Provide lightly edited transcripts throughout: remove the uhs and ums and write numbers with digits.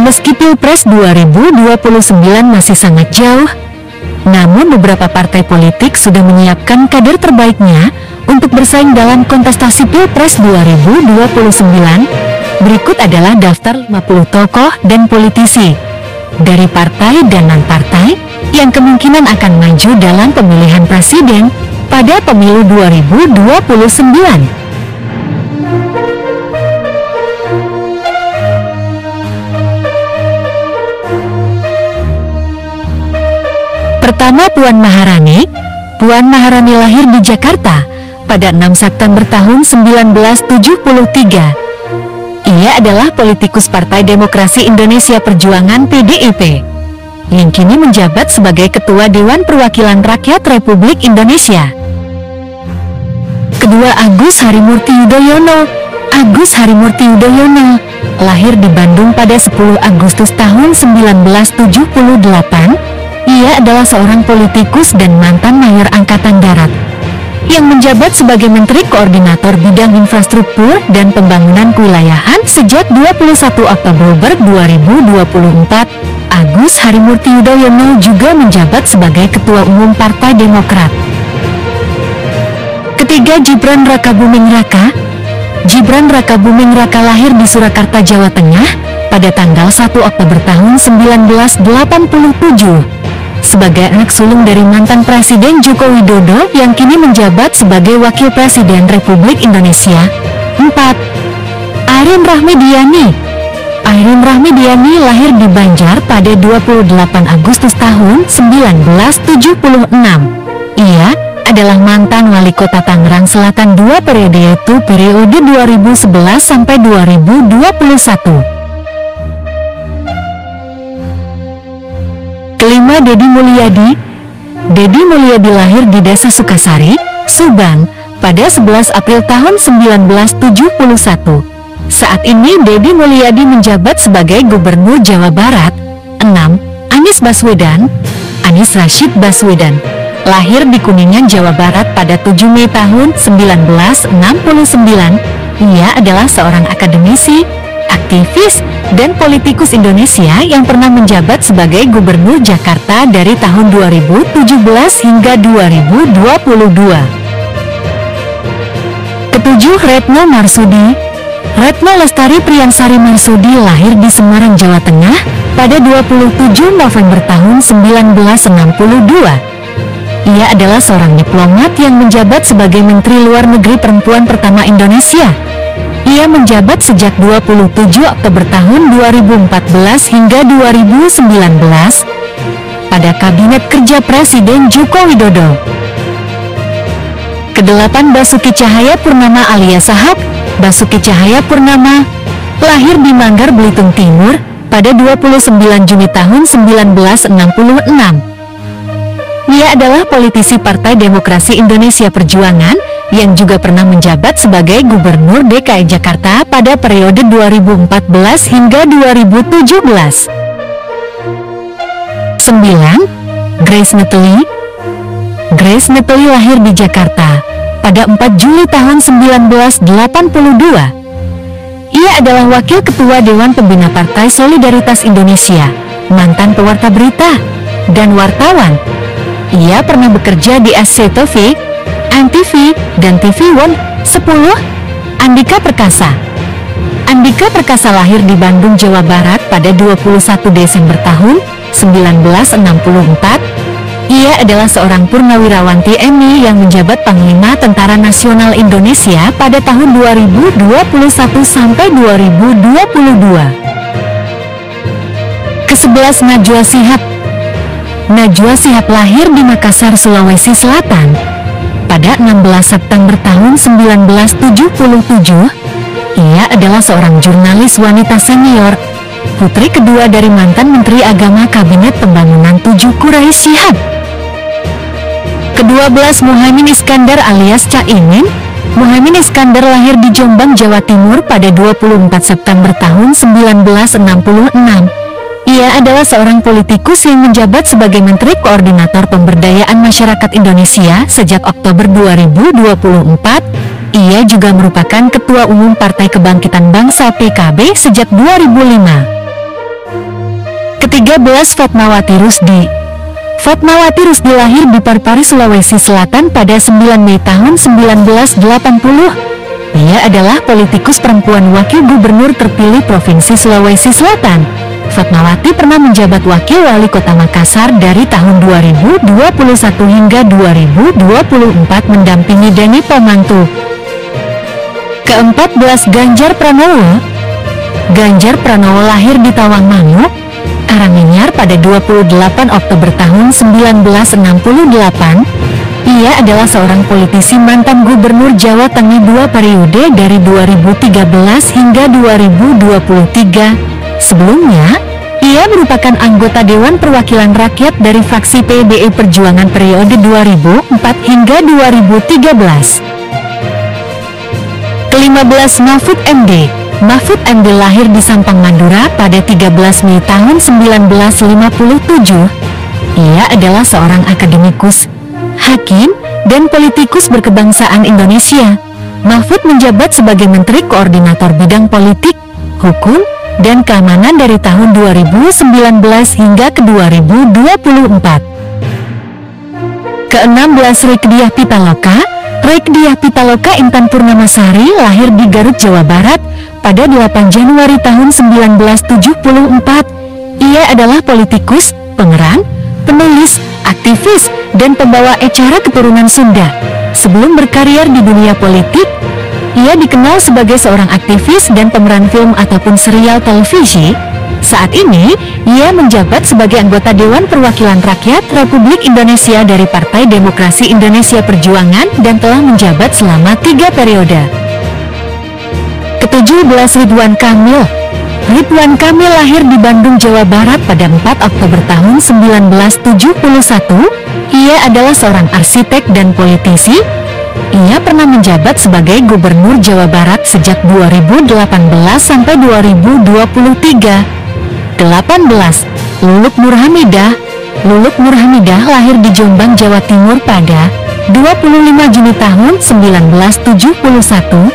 Meski Pilpres 2029 masih sangat jauh, namun beberapa partai politik sudah menyiapkan kader terbaiknya untuk bersaing dalam kontestasi Pilpres 2029. Berikut adalah daftar 50 tokoh dan politisi dari partai dan non-partai yang kemungkinan akan maju dalam pemilihan presiden pada pemilu 2029. Pertama, Puan Maharani. Puan Maharani lahir di Jakarta pada 6 September tahun 1973. Ia adalah politikus Partai Demokrasi Indonesia Perjuangan (PDIP) yang kini menjabat sebagai Ketua Dewan Perwakilan Rakyat Republik Indonesia. Kedua, Agus Harimurti Yudhoyono. Agus Harimurti Yudhoyono lahir di Bandung pada 10 Agustus tahun 1978. Ia adalah seorang politikus dan mantan Mayor Angkatan Darat yang menjabat sebagai Menteri Koordinator Bidang Infrastruktur dan Pembangunan Kewilayahan sejak 21 Oktober 2024. Agus Harimurti Yudhoyono juga menjabat sebagai Ketua Umum Partai Demokrat. Ketiga, Gibran Rakabuming Raka. Gibran Rakabuming Raka lahir di Surakarta, Jawa Tengah pada tanggal 1 Oktober tahun 1987. Sebagai anak sulung dari mantan Presiden Joko Widodo yang kini menjabat sebagai Wakil Presiden Republik Indonesia. 4. Airin Rahmidiani. Airin Rahmidiani lahir di Banjar pada 28 Agustus tahun 1976. Ia adalah mantan Wali Kota Tangerang Selatan 2 periode, yaitu periode 2011 sampai 2021. Kelima, Deddy Mulyadi. Deddy Mulyadi lahir di Desa Sukasari, Subang pada 11 April tahun 1971. Saat ini Deddy Mulyadi menjabat sebagai Gubernur Jawa Barat. 6. Anies Baswedan. Anies Rashid Baswedan lahir di Kuningan, Jawa Barat pada 7 Mei tahun 1969. Ia adalah seorang akademisi, aktivis, dan politikus Indonesia yang pernah menjabat sebagai Gubernur Jakarta dari tahun 2017 hingga 2022. Ketujuh, Retno Marsudi. Retno Lestari Priyansari Marsudi lahir di Semarang, Jawa Tengah pada 27 November tahun 1962. Ia adalah seorang diplomat yang menjabat sebagai Menteri Luar Negeri Perempuan pertama Indonesia. Ia menjabat sejak 27 Oktober tahun 2014 hingga 2019 pada Kabinet Kerja Presiden Joko Widodo. Kedelapan, Basuki Cahayapurnama alias Ahok. Basuki Cahayapurnama lahir di Manggar, Belitung Timur pada 29 Juni tahun 1966. Ia adalah politisi Partai Demokrasi Indonesia Perjuangan yang juga pernah menjabat sebagai Gubernur DKI Jakarta pada periode 2014 hingga 2017. 9. Grace Natali. Grace Natali lahir di Jakarta pada 4 Juli tahun 1982. Ia adalah Wakil Ketua Dewan Pembina Partai Solidaritas Indonesia, mantan pewarta berita, dan wartawan. Ia pernah bekerja di SCTV, ANTV, dan TV One. 10. Andika Perkasa. Andika Perkasa lahir di Bandung, Jawa Barat pada 21 Desember tahun 1964. Ia adalah seorang purnawirawan TNI yang menjabat Panglima Tentara Nasional Indonesia pada tahun 2021 sampai 2022. Ke-11, Najwa Shihab. Najwa Shihab lahir di Makassar, Sulawesi Selatan pada 16 September tahun 1977. Ia adalah seorang jurnalis wanita senior, putri kedua dari mantan Menteri Agama Kabinet Pembangunan 7 Quraisy Shihab. Ke-12, Muhaimin Iskandar alias Caimin. Muhaimin Iskandar lahir di Jombang, Jawa Timur pada 24 September tahun 1966. Ia adalah seorang politikus yang menjabat sebagai Menteri Koordinator Pemberdayaan Masyarakat Indonesia sejak Oktober 2024. Ia juga merupakan Ketua Umum Partai Kebangkitan Bangsa (PKB) sejak 2005. 13. Fatmawati Rusdi. Fatmawati Rusdi lahir di Parpari, Sulawesi Selatan pada 9 Mei tahun 1980. Ia adalah politikus perempuan wakil gubernur terpilih Provinsi Sulawesi Selatan. Fatmawati pernah menjabat wakil wali kota Makassar dari tahun 2021 hingga 2024 mendampingi Deni Pomanto. Ke-14. Ganjar Pranowo. Ganjar Pranowo lahir di Tawangmangu, Karanganyar pada 28 Oktober tahun 1968. Ia adalah seorang politisi mantan gubernur Jawa Tengah 2 periode dari 2013 hingga 2023. Sebelumnya, ia merupakan anggota Dewan Perwakilan Rakyat dari fraksi PDI Perjuangan periode 2004 hingga 2013. Ke-15. Mahfud MD. Mahfud MD lahir di Sampang, Madura pada 13 Mei tahun 1957. Ia adalah seorang akademikus, hakim, dan politikus berkebangsaan Indonesia. Mahfud menjabat sebagai Menteri Koordinator Bidang Politik, Hukum, dan Keamanan dari tahun 2019 hingga ke 2024. Ke-16. Rikdiah Pitaloka. Rikdiah Pitaloka Intan Purnamasari lahir di Garut, Jawa Barat pada 8 Januari tahun 1974. Ia adalah politikus, pengerang, penulis, aktivis, dan pembawa acara keturunan Sunda. Sebelum berkarir di dunia politik, ia dikenal sebagai seorang aktivis dan pemeran film ataupun serial televisi. Saat ini, ia menjabat sebagai anggota Dewan Perwakilan Rakyat Republik Indonesia dari Partai Demokrasi Indonesia Perjuangan dan telah menjabat selama 3 periode. Ke-17. Ridwan Kamil. Ridwan Kamil lahir di Bandung, Jawa Barat pada 4 Oktober tahun 1971. Ia adalah seorang arsitek dan politisi. Ia pernah menjabat sebagai Gubernur Jawa Barat sejak 2018 sampai 2023. 18. Luluk Nurhamidah. Luluk Nurhamidah lahir di Jombang, Jawa Timur pada 25 Juni tahun 1971.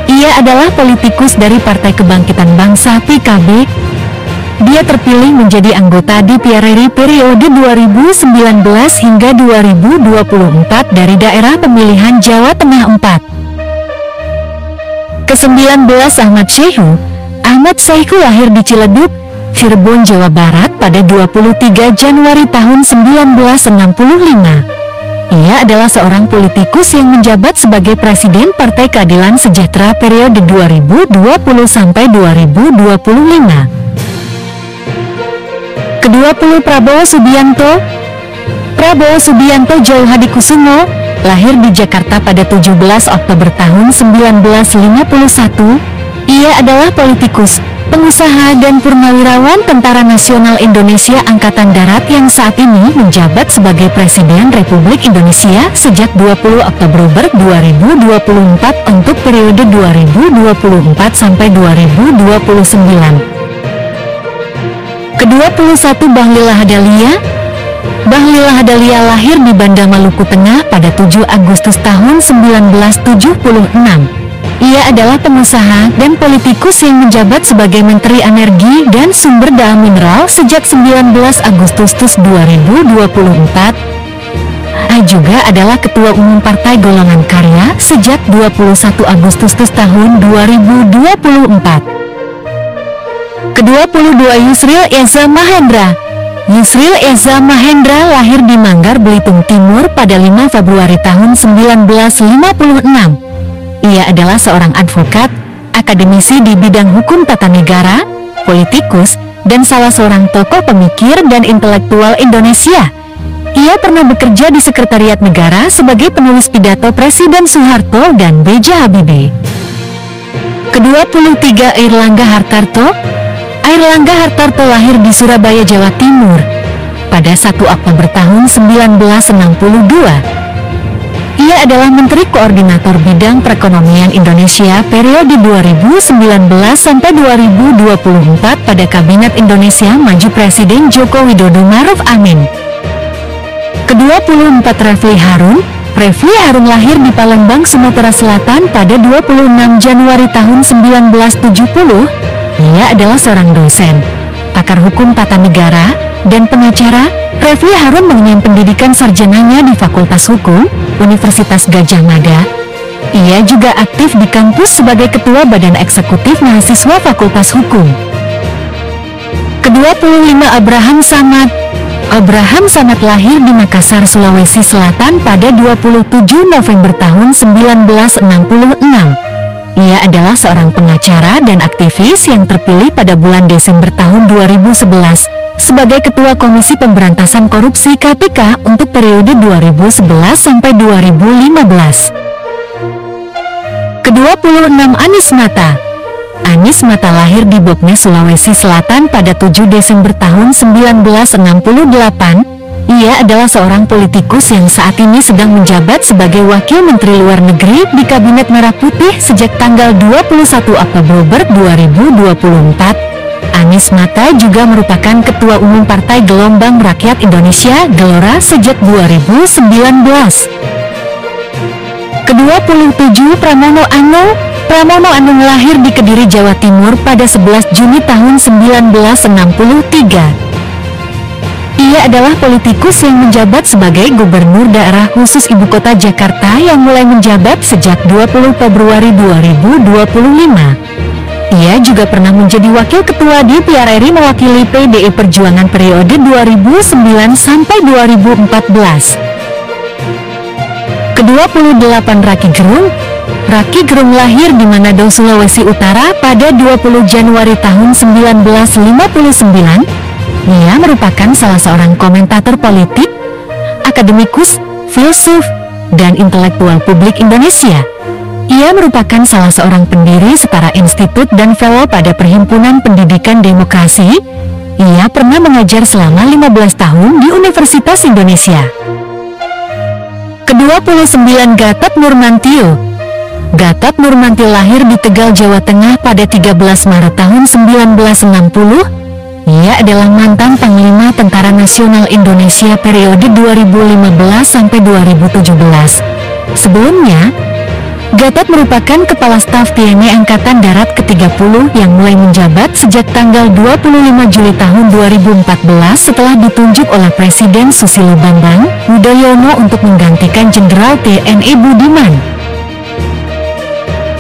Ia adalah politikus dari Partai Kebangkitan Bangsa (PKB). Dia terpilih menjadi anggota DPR periode 2019 hingga 2024 dari daerah pemilihan Jawa Tengah 4. Ke-19. Ahmad Syaihu. Ahmad Syaihu lahir di Ciledug, Cirebon, Jawa Barat pada 23 Januari tahun 1965. Ia adalah seorang politikus yang menjabat sebagai Presiden Partai Keadilan Sejahtera periode 2020 sampai 2025. Ke-20. Prabowo Subianto. Prabowo Subianto Djauhadikusumo lahir di Jakarta pada 17 Oktober tahun 1951. Ia adalah politikus, pengusaha dan purnawirawan Tentara Nasional Indonesia Angkatan Darat yang saat ini menjabat sebagai Presiden Republik Indonesia sejak 20 Oktober 2024 untuk periode 2024 sampai 2029. Ke-21. Bahlil Lahadalia. Bahlil Lahadalia lahir di Banda, Maluku Tengah pada 7 Agustus tahun 1976. Ia adalah pengusaha dan politikus yang menjabat sebagai Menteri Energi dan Sumber Daya Mineral sejak 19 Agustus 2024. Ia juga adalah Ketua Umum Partai Golongan Karya sejak 21 Agustus tahun 2024. Ke-22. Yusril Eza Mahendra. Yusril Eza Mahendra lahir di Manggar, Belitung Timur pada 5 Februari tahun 1956. Ia adalah seorang advokat, akademisi di bidang hukum tata negara, politikus, dan salah seorang tokoh pemikir dan intelektual Indonesia. Ia pernah bekerja di Sekretariat Negara sebagai penulis pidato Presiden Soeharto dan B.J. Habibie. Ke-23. Airlangga Hartarto. Airlangga Hartarto lahir di Surabaya, Jawa Timur pada 1 Oktober tahun 1962. Ia adalah Menteri Koordinator Bidang Perekonomian Indonesia periode 2019 sampai 2024 pada Kabinet Indonesia Maju Presiden Joko Widodo Ma'ruf Amin. Ke-24. Refli Harun. Refli Harun lahir di Palembang, Sumatera Selatan pada 26 Januari tahun 1970. Ia adalah seorang dosen, pakar hukum tata negara dan pengacara, Refli Harun mengenyam pendidikan sarjananya di Fakultas Hukum, Universitas Gadjah Mada. Ia juga aktif di kampus sebagai Ketua Badan Eksekutif Mahasiswa Fakultas Hukum. Ke-25 Abraham Samad. Abraham Samad lahir di Makassar, Sulawesi Selatan pada 27 November tahun 1966. Ia adalah seorang pengacara dan aktivis yang terpilih pada bulan Desember tahun 2011 sebagai Ketua Komisi Pemberantasan Korupsi KPK untuk periode 2011 sampai 2015. Ke-26 Anies Mata. Anies Mata lahir di Boknes, Sulawesi Selatan pada 7 Desember tahun 1968. Ia adalah seorang politikus yang saat ini sedang menjabat sebagai Wakil Menteri Luar Negeri di Kabinet Merah Putih sejak tanggal 21 Oktober 2024. Anies Mata juga merupakan Ketua Umum Partai Gelombang Rakyat Indonesia Gelora sejak 2019. Ke-27 Pramono Anung. Pramono Anung lahir di Kediri, Jawa Timur pada 11 Juni tahun 1963. Ia adalah politikus yang menjabat sebagai Gubernur Daerah Khusus Ibu Kota Jakarta yang mulai menjabat sejak 20 Februari 2025. Ia juga pernah menjadi Wakil Ketua DPR RI mewakili PDI Perjuangan periode 2009 sampai 2014. Ke-28 Raky Gerung. Raky Gerung lahir di Manado, Sulawesi Utara pada 20 Januari tahun 1959. Ia merupakan salah seorang komentator politik, akademikus, filsuf, dan intelektual publik Indonesia. Ia merupakan salah seorang pendiri Setara Institut dan fellow pada Perhimpunan Pendidikan Demokrasi. Ia pernah mengajar selama 15 tahun di Universitas Indonesia. Ke-29 Gatot Nurmantio. Gatot Nurmantio lahir di Tegal, Jawa Tengah pada 13 Maret tahun 1960. Ia adalah mantan Panglima Tentara Nasional Indonesia periode 2015 sampai 2017. Sebelumnya, Gatot merupakan Kepala Staf TNI Angkatan Darat ke-30 yang mulai menjabat sejak tanggal 25 Juli tahun 2014 setelah ditunjuk oleh Presiden Susilo Bambang Yudhoyono untuk menggantikan Jenderal TNI Budiman.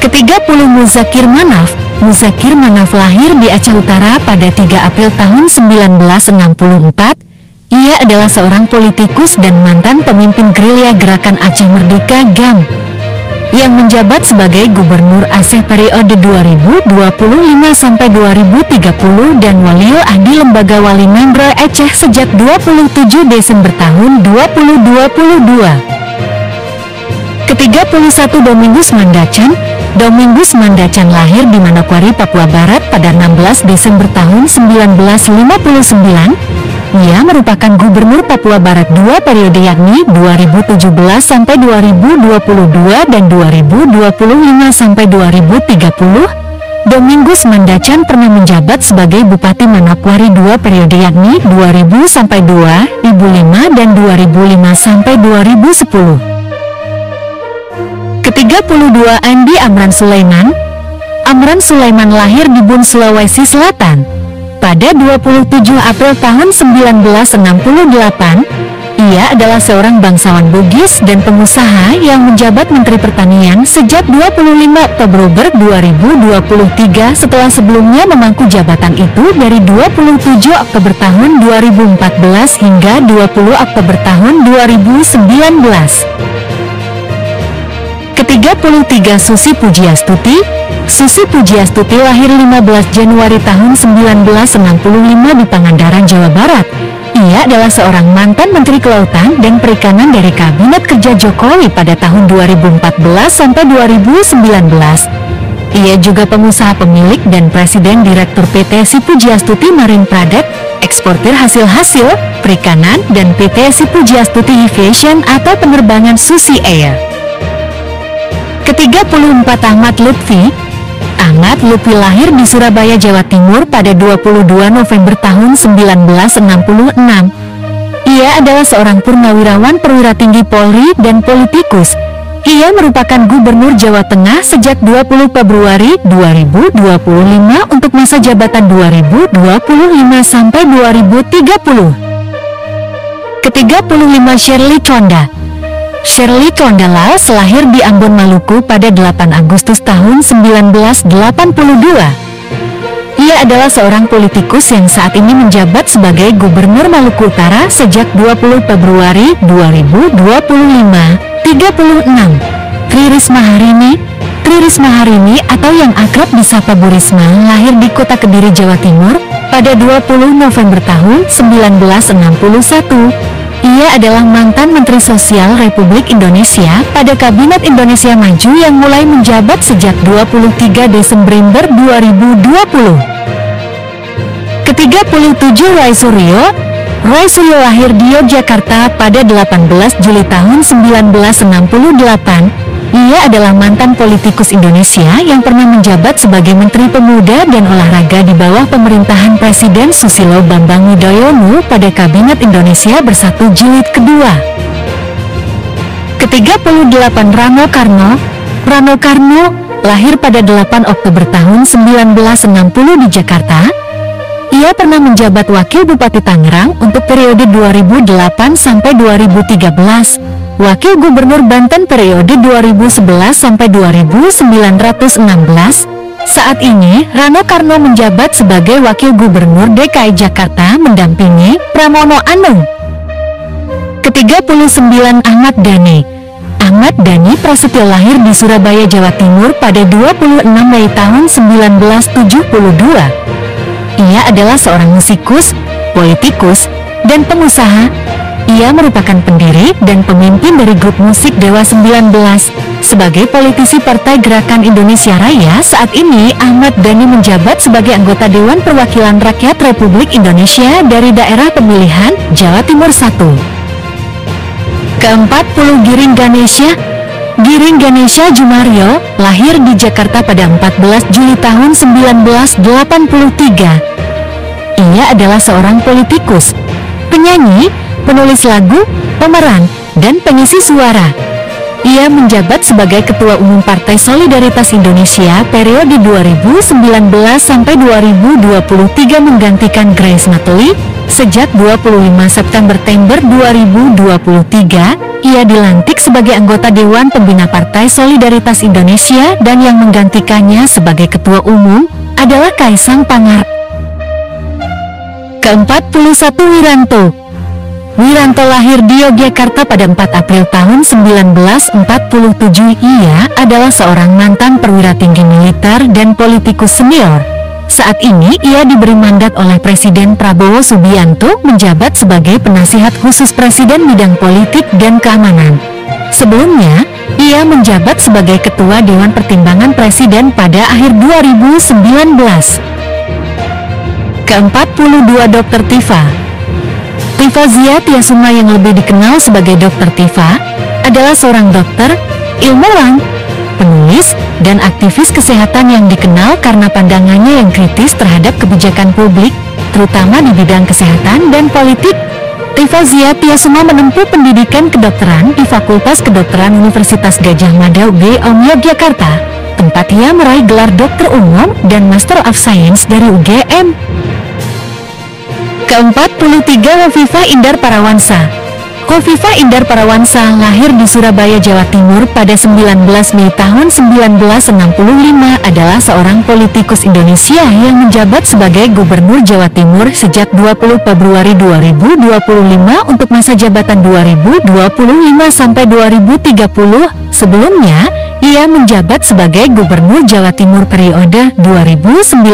Ke-30 Muzakir Manaf. Muzakir Manaf lahir di Aceh Utara pada 3 April tahun 1964. Ia adalah seorang politikus dan mantan pemimpin gerilya Gerakan Aceh Merdeka GAM yang menjabat sebagai Gubernur Aceh periode 2025 sampai 2030 dan Waliul Ahdi Lembaga Wali Membro Aceh sejak 27 Desember tahun 2022. Ke-31 Domingus Mandacan. Domingus Mandacan lahir di Manokwari, Papua Barat pada 16 Desember tahun 1959. Ia merupakan Gubernur Papua Barat 2 periode yakni 2017 sampai 2022 dan 2025 sampai 2030. Domingus Mandacan pernah menjabat sebagai Bupati Manokwari 2 periode yakni 2000 sampai 2005 dan 2005 sampai 2010. Ke-32 Andi Amran Sulaiman. Amran Sulaiman lahir di Bun, Sulawesi Selatan pada 27 April tahun 1968. Ia adalah seorang bangsawan Bugis dan pengusaha yang menjabat Menteri Pertanian sejak 25 Oktober 2023 setelah sebelumnya memangku jabatan itu dari 27 Oktober tahun 2014 hingga 20 Oktober tahun 2019. Ke-33 Susi Pujiastuti. Susi Pujiastuti lahir 15 Januari tahun 1965 di Pangandaran, Jawa Barat. Ia adalah seorang mantan Menteri Kelautan dan Perikanan dari Kabinet Kerja Jokowi pada tahun 2014 sampai 2019. Ia juga pengusaha pemilik dan Presiden Direktur PT Si Pujiastuti Marine Product, eksportir hasil-hasil perikanan, dan PT Si Pujiastuti Aviation atau penerbangan Susi Air. Ke-34 Ahmad Lutfi. Ahmad Lutfi lahir di Surabaya, Jawa Timur pada 22 November tahun 1966. Ia adalah seorang purnawirawan perwira tinggi Polri dan politikus. Ia merupakan Gubernur Jawa Tengah sejak 20 Februari 2025 untuk masa jabatan 2025 sampai 2030. Ke-35 Shirley Conda. Shirley Condala lahir di Ambon, Maluku pada 8 Agustus tahun 1982. Ia adalah seorang politikus yang saat ini menjabat sebagai Gubernur Maluku Utara sejak 20 Februari 2025. 36. Tri Risma Harini atau yang akrab disapa Bu Risma lahir di kota Kediri, Jawa Timur pada 20 November tahun 1961. Ia adalah mantan Menteri Sosial Republik Indonesia pada Kabinet Indonesia Maju yang mulai menjabat sejak 23 Desember 2020. Ke-37 Roy Suryo. Roy Suryo lahir di Yogyakarta pada 18 Juli tahun 1968. Ia adalah mantan politikus Indonesia yang pernah menjabat sebagai Menteri Pemuda dan Olahraga di bawah pemerintahan Presiden Susilo Bambang Yudhoyono pada Kabinet Indonesia Bersatu Jilid kedua. Ke-38 Rano Karno. Rano Karno lahir pada 8 Oktober tahun 1960 di Jakarta. Ia pernah menjabat Wakil Bupati Tangerang untuk periode 2008 sampai 2013, Wakil Gubernur Banten periode 2011 sampai 2916. Saat ini, Rano Karno menjabat sebagai Wakil Gubernur DKI Jakarta mendampingi Pramono Anung. Ke-39 Ahmad Dhani. Ahmad Dhani Prasetyo lahir di Surabaya, Jawa Timur pada 26 Mei tahun 1972. Ia adalah seorang musikus, politikus, dan pengusaha. Ia merupakan pendiri dan pemimpin dari grup musik Dewa 19. Sebagai politisi Partai Gerakan Indonesia Raya, saat ini Ahmad Dhani menjabat sebagai anggota Dewan Perwakilan Rakyat Republik Indonesia dari daerah pemilihan Jawa Timur 1. Ke-40 Giring Ganesha. Giring Ganesha Jumario lahir di Jakarta pada 14 Juli tahun 1983. Ia adalah seorang politikus, penyanyi, penulis lagu, pemeran, dan pengisi suara. Ia menjabat sebagai Ketua Umum Partai Solidaritas Indonesia periode 2019 sampai 2023 menggantikan Grace Natali. Sejak 25 September 2023, ia dilantik sebagai anggota Dewan Pembina Partai Solidaritas Indonesia dan yang menggantikannya sebagai Ketua Umum adalah Kaisang Pangarep. Ke-41 Wiranto. Wiranto lahir di Yogyakarta pada 4 April tahun 1947. Ia adalah seorang mantan perwira tinggi militer dan politikus senior. Saat ini ia diberi mandat oleh Presiden Prabowo Subianto menjabat sebagai penasihat khusus Presiden bidang politik dan keamanan. Sebelumnya, ia menjabat sebagai Ketua Dewan Pertimbangan Presiden pada akhir 2019. Ke-42 Dr. Tifa. Tifa Zia Tiasuma yang lebih dikenal sebagai Dr. Tifa adalah seorang dokter, ilmuwan, penulis, dan aktivis kesehatan yang dikenal karena pandangannya yang kritis terhadap kebijakan publik, terutama di bidang kesehatan dan politik. Tifa Zia Tiasuma menempuh pendidikan kedokteran di Fakultas Kedokteran Universitas Gadjah Mada UGM Yogyakarta, tempat ia meraih gelar dokter umum dan Master of Science dari UGM. Ke-43 Hovifah Indar Parawansa. Hovifah Indar Parawansa lahir di Surabaya, Jawa Timur pada 19 Mei tahun 1965, adalah seorang politikus Indonesia yang menjabat sebagai Gubernur Jawa Timur sejak 20 Februari 2025 untuk masa jabatan 2025 sampai 2030. Sebelumnya, ia menjabat sebagai Gubernur Jawa Timur periode 2019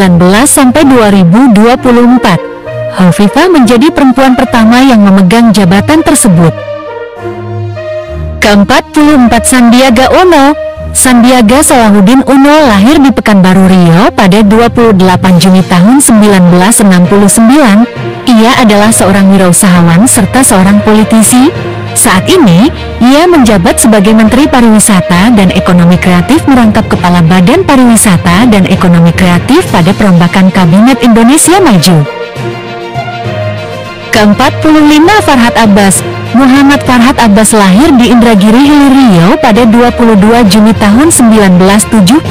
sampai 2024. Hovifah menjadi perempuan pertama yang memegang jabatan tersebut. Ke-44 Sandiaga Uno. Sandiaga Salahuddin Uno lahir di Pekanbaru Riau pada 28 Juni tahun 1969. Ia adalah seorang wirausahawan serta seorang politisi. Saat ini, ia menjabat sebagai Menteri Pariwisata dan Ekonomi Kreatif merangkap Kepala Badan Pariwisata dan Ekonomi Kreatif pada perombakan Kabinet Indonesia Maju. Ke-45 Farhad Abbas. Muhammad Farhat Abbas lahir di Indragiri Hilir Riau pada 22 Juni tahun 1976.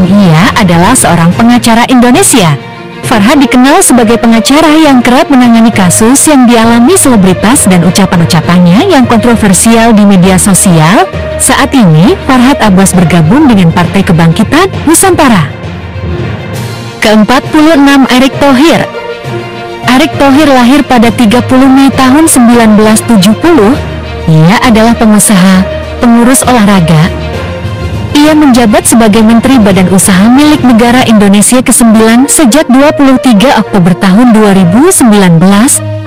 Ia adalah seorang pengacara Indonesia. Farhat dikenal sebagai pengacara yang kerap menangani kasus yang dialami selebritas dan ucapan-ucapannya yang kontroversial di media sosial. Saat ini, Farhat Abbas bergabung dengan Partai Kebangkitan Nusantara. Ke-46, Erick Thohir. Erick Thohir lahir pada 30 Mei tahun 1970. Ia adalah pengusaha, pengurus olahraga. Ia menjabat sebagai Menteri Badan Usaha Milik Negara Indonesia ke-9 sejak 23 Oktober tahun 2019,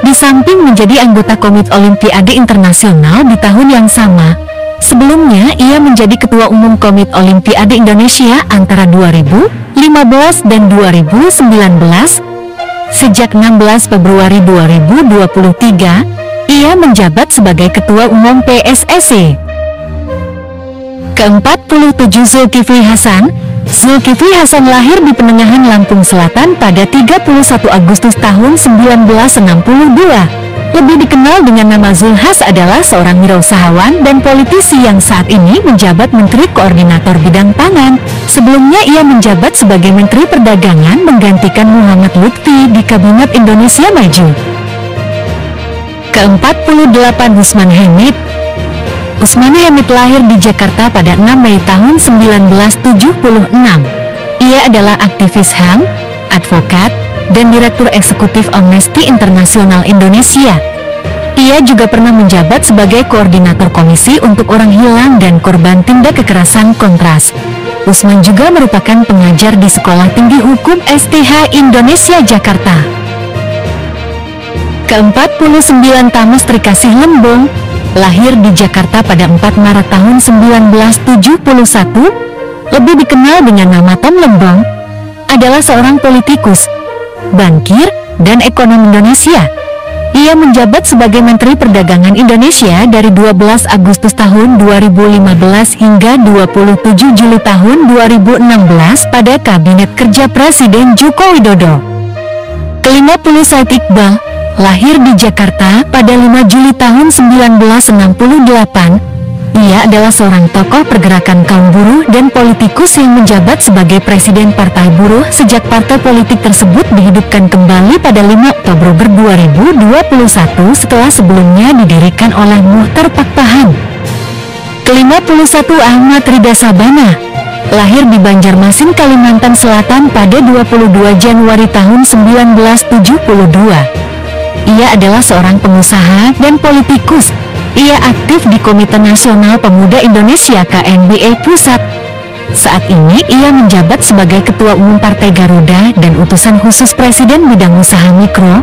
di samping menjadi anggota Komite Olimpiade Internasional di tahun yang sama. Sebelumnya, ia menjadi Ketua Umum Komite Olimpiade Indonesia antara 2015 dan 2019. Sejak 16 Februari 2023, ia menjabat sebagai Ketua Umum PSSI. Ke-47, Zulkifli Hasan. Zulkifli Hasan lahir di Penengahan, Lampung Selatan pada 31 Agustus tahun 1962. Lebih dikenal dengan nama Zulhas, adalah seorang wirausahawan dan politisi yang saat ini menjabat Menteri Koordinator Bidang Pangan. Sebelumnya ia menjabat sebagai Menteri Perdagangan menggantikan Muhammad Lutfi di Kabinet Indonesia Maju. Ke-48, Usman Hamid. Usman Hamid lahir di Jakarta pada 6 Mei tahun 1976. Ia adalah aktivis HAM, advokat, dan Direktur Eksekutif Amnesty Internasional Indonesia. Ia juga pernah menjabat sebagai Koordinator Komisi untuk Orang Hilang dan Korban Tindak Kekerasan Kontras. Usman juga merupakan pengajar di Sekolah Tinggi Hukum STH Indonesia Jakarta. Ke-49, Thamas Trikasih Lembong. Lahir di Jakarta pada 4 Maret tahun 1971. Lebih dikenal dengan nama Tom Lembong. Adalah seorang politikus, bankir, dan ekonom Indonesia. Ia menjabat sebagai Menteri Perdagangan Indonesia dari 12 Agustus tahun 2015 hingga 27 Juli tahun 2016 pada Kabinet Kerja Presiden Joko Widodo. Ke-50, Said Iqbal. Lahir di Jakarta pada 5 Juli tahun 1968. Ia adalah seorang tokoh pergerakan kaum buruh dan politikus yang menjabat sebagai Presiden Partai Buruh sejak partai politik tersebut dihidupkan kembali pada 5 Oktober 2021 setelah sebelumnya didirikan oleh Muchtar Pakpahan. Ke-51, Ahmad Rida Sabana. Lahir di Banjarmasin, Kalimantan Selatan pada 22 Januari tahun 1972. Ia adalah seorang pengusaha dan politikus. Ia aktif di Komite Nasional Pemuda Indonesia KNBI Pusat. Saat ini ia menjabat sebagai Ketua Umum Partai Garuda dan utusan khusus Presiden bidang usaha mikro,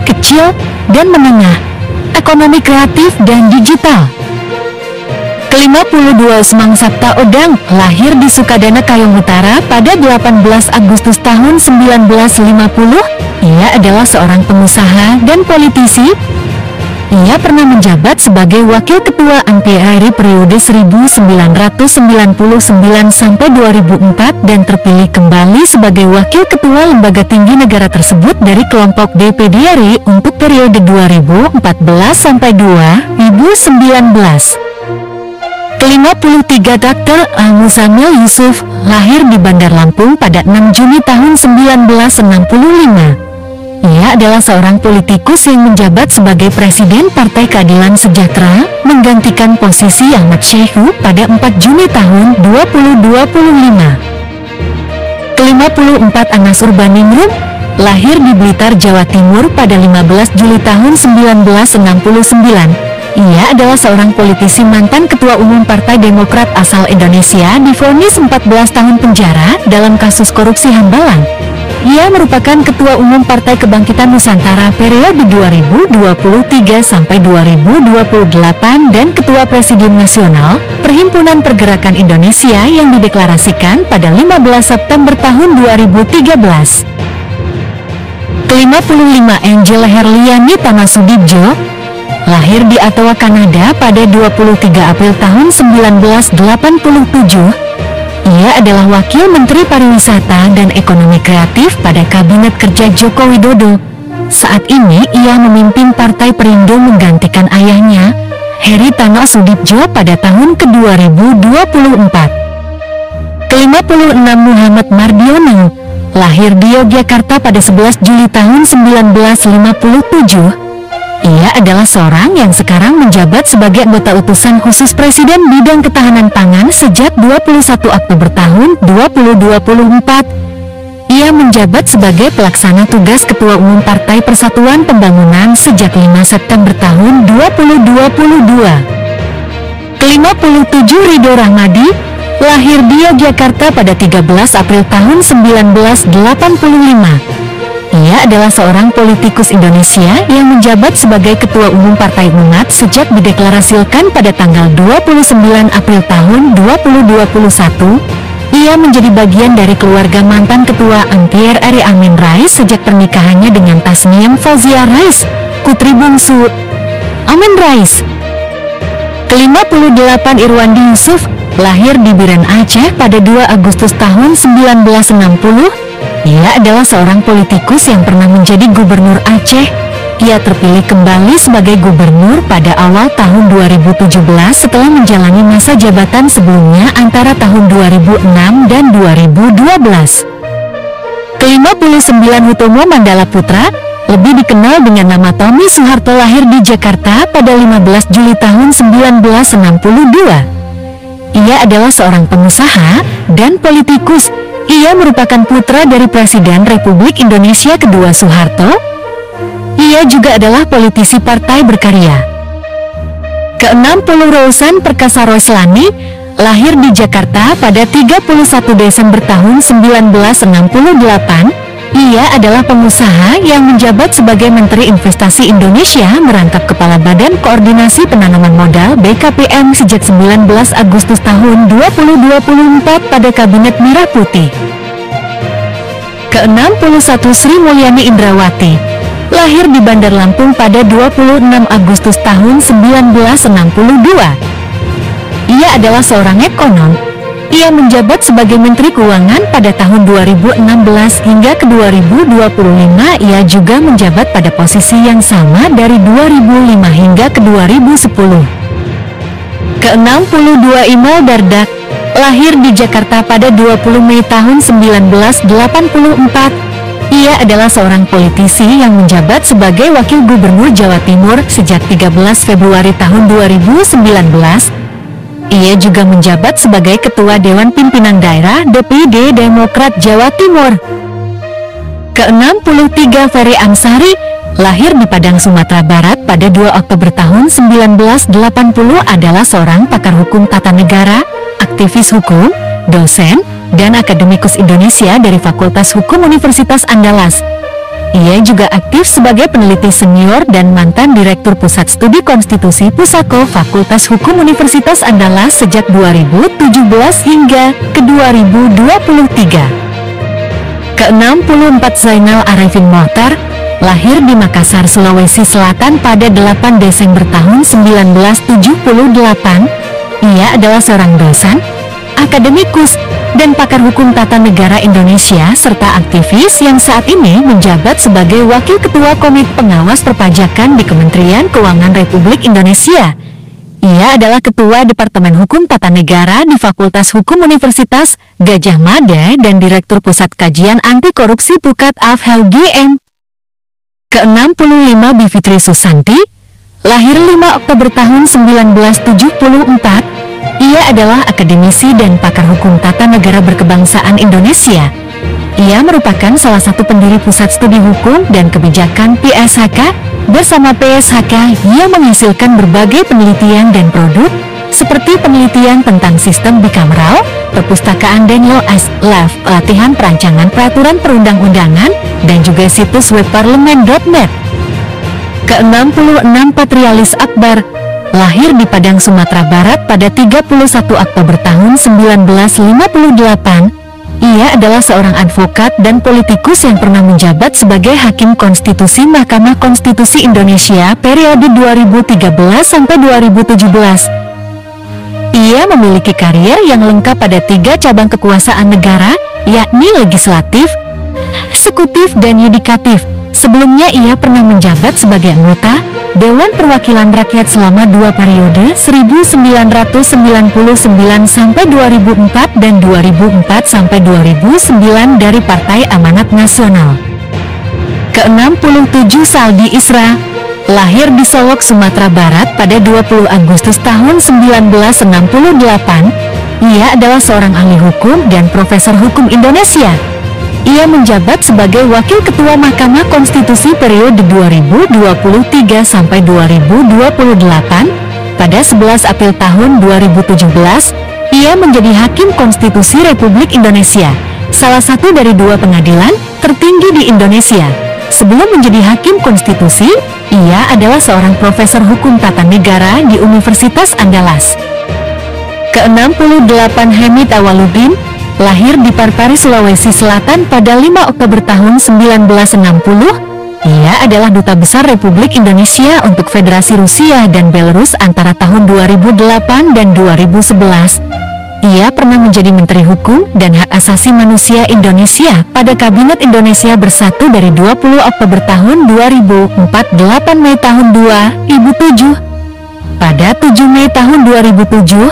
kecil, dan menengah, ekonomi kreatif dan digital. Ke-52, Usmang Sabta Odang. Lahir di Sukadana, Kayong Utara pada 18 Agustus tahun 1950. Ia adalah seorang pengusaha dan politisi. Ia pernah menjabat sebagai Wakil Ketua MPRI periode 1999 sampai 2004 dan terpilih kembali sebagai Wakil Ketua Lembaga Tinggi Negara tersebut dari kelompok DPD RI untuk periode 2014 sampai 2019. Ke-53, Dr. Al-Muzamil Yusuf. Lahir di Bandar Lampung pada 6 Juni tahun 1965. Ia adalah seorang politikus yang menjabat sebagai Presiden Partai Keadilan Sejahtera, menggantikan posisi Ahmad Syaihu pada 4 Juni tahun 2025. Ke-54, Anas Urbaningrum. Lahir di Blitar, Jawa Timur pada 15 Juli tahun 1969. Ia adalah seorang politisi mantan Ketua Umum Partai Demokrat asal Indonesia, divonis 14 tahun penjara dalam kasus korupsi Hambalang. Ia merupakan Ketua Umum Partai Kebangkitan Nusantara periode 2023 sampai 2028 dan Ketua Presidium Nasional Perhimpunan Pergerakan Indonesia yang dideklarasikan pada 15 September tahun 2013. Ke-55, Angela Herliani Tamasudibjo. Lahir di Ottawa, Kanada pada 23 April tahun 1987. Ia adalah Wakil Menteri Pariwisata dan Ekonomi Kreatif pada Kabinet Kerja Joko Widodo. Saat ini ia memimpin Partai Perindo menggantikan ayahnya, Heritano Sudibjo pada tahun ke-2024. Ke-56 Muhammad Mardiono, lahir di Yogyakarta pada 11 Juli tahun 1957. Ia adalah seorang yang sekarang menjabat sebagai anggota utusan khusus Presiden bidang ketahanan pangan sejak 21 Oktober tahun 2024. Ia menjabat sebagai pelaksana tugas Ketua Umum Partai Persatuan Pembangunan sejak 5 September tahun 2022. Ke-57 Ridho Rahmadi, lahir di Yogyakarta pada 13 April tahun 1985. Ia adalah seorang politikus Indonesia yang menjabat sebagai Ketua Umum Partai Umat sejak dideklarasikan pada tanggal 29 April tahun 2021. Ia menjadi bagian dari keluarga mantan Ketua MPR RI Amin Rais sejak pernikahannya dengan Tasmiyam Fauzia Rais, putri bungsu Amin Rais. Ke-58 Irwandi Yusuf, lahir di Biren Aceh pada 2 Agustus tahun 1960. Ia adalah seorang politikus yang pernah menjadi gubernur Aceh. Ia terpilih kembali sebagai gubernur pada awal tahun 2017 setelah menjalani masa jabatan sebelumnya antara tahun 2006 dan 2012. Ke-59 Hutomo Mandala Putra, lebih dikenal dengan nama Tommy Soeharto, lahir di Jakarta pada 15 Juli tahun 1962. Ia adalah seorang pengusaha dan politikus. Ia merupakan putra dari Presiden Republik Indonesia kedua Soeharto. Ia juga adalah politisi partai berkarya. Ke-60 Rosan Perkasa Roslani, lahir di Jakarta pada 31 Desember tahun 1968. Ia adalah pengusaha yang menjabat sebagai Menteri Investasi Indonesia merangkap Kepala Badan Koordinasi Penanaman Modal BKPM sejak 19 Agustus tahun 2024 pada Kabinet Merah Putih. Ke-61 Sri Mulyani Indrawati, lahir di Bandar Lampung pada 26 Agustus tahun 1962. Ia adalah seorang ekonom. Ia menjabat sebagai Menteri Keuangan pada tahun 2016 hingga ke 2025. Ia juga menjabat pada posisi yang sama dari 2005 hingga ke 2010. Ke-62 Imol Dardak, lahir di Jakarta pada 20 Mei tahun 1984. Ia adalah seorang politisi yang menjabat sebagai Wakil Gubernur Jawa Timur sejak 13 Februari tahun 2019. Ia juga menjabat sebagai Ketua Dewan Pimpinan Daerah DPD Demokrat Jawa Timur. Ke-63 Ferry Amsari, lahir di Padang, Sumatera Barat pada 2 Oktober tahun 1980, adalah seorang pakar hukum tata negara, aktivis hukum, dosen, dan akademikus Indonesia dari Fakultas Hukum Universitas Andalas. Ia juga aktif sebagai peneliti senior dan mantan Direktur Pusat Studi Konstitusi Pusako Fakultas Hukum Universitas Andalas sejak 2017 hingga ke 2023. Ke-64 Zainal Arifin Mohtar, lahir di Makassar, Sulawesi Selatan pada 8 Desember tahun 1978. Ia adalah seorang dosen, akademikus, dan pakar hukum tata negara Indonesia serta aktivis yang saat ini menjabat sebagai Wakil Ketua Komite Pengawas Perpajakan di Kementerian Keuangan Republik Indonesia. Ia adalah Ketua Departemen Hukum Tata Negara di Fakultas Hukum Universitas Gadjah Mada dan Direktur Pusat Kajian Anti Korupsi Pukat AFH-UGM. Ke-65 Bivitri Susanti, lahir 5 Oktober tahun 1974. Ia adalah akademisi dan pakar hukum tata negara berkebangsaan Indonesia. Ia merupakan salah satu pendiri Pusat Studi Hukum dan Kebijakan PSHK. Bersama PSHK, ia menghasilkan berbagai penelitian dan produk, seperti penelitian tentang sistem bikameral, perpustakaan dan law as life, pelatihan perancangan peraturan perundang-undangan, dan juga situs web parlemen.net. Ke-66 Patrialis Akbar, lahir di Padang, Sumatera Barat pada 31 Oktober tahun 1958. Ia adalah seorang advokat dan politikus yang pernah menjabat sebagai Hakim Konstitusi Mahkamah Konstitusi Indonesia periode 2013 sampai 2017. Ia memiliki karier yang lengkap pada 3 cabang kekuasaan negara, yakni legislatif, eksekutif, dan yudikatif, Sebelumnya ia pernah menjabat sebagai anggota Dewan Perwakilan Rakyat selama 2 periode 1999 sampai 2004 dan 2004 sampai 2009 dari Partai Amanat Nasional. Ke-67 Saldi Isra, lahir di Solok, Sumatera Barat pada 20 Agustus tahun 1968. Ia adalah seorang ahli hukum dan profesor hukum Indonesia. Ia menjabat sebagai Wakil Ketua Mahkamah Konstitusi periode 2023 sampai 2028. Pada 11 April tahun 2017, ia menjadi Hakim Konstitusi Republik Indonesia, salah satu dari 2 pengadilan tertinggi di Indonesia. Sebelum menjadi Hakim Konstitusi, ia adalah seorang profesor hukum tata negara di Universitas Andalas. Ke-68 Hamid Awaludin, lahir di Parepare, Sulawesi Selatan pada 5 Oktober tahun 1960. Ia adalah Duta Besar Republik Indonesia untuk Federasi Rusia dan Belarus antara tahun 2008 dan 2011. Ia pernah menjadi Menteri Hukum dan Hak Asasi Manusia Indonesia pada Kabinet Indonesia Bersatu dari 20 Oktober tahun 2004, 8 Mei tahun 2007. Pada 7 Mei tahun 2007,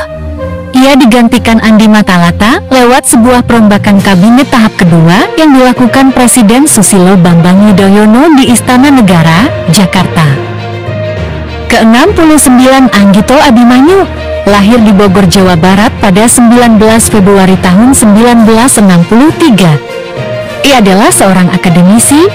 ia digantikan Andi Matalata lewat sebuah perombakan kabinet tahap kedua yang dilakukan Presiden Susilo Bambang Yudhoyono di Istana Negara, Jakarta. Ke-69 Anggito Abimanyu, lahir di Bogor, Jawa Barat pada 19 Februari tahun 1963. Ia adalah seorang akademisi,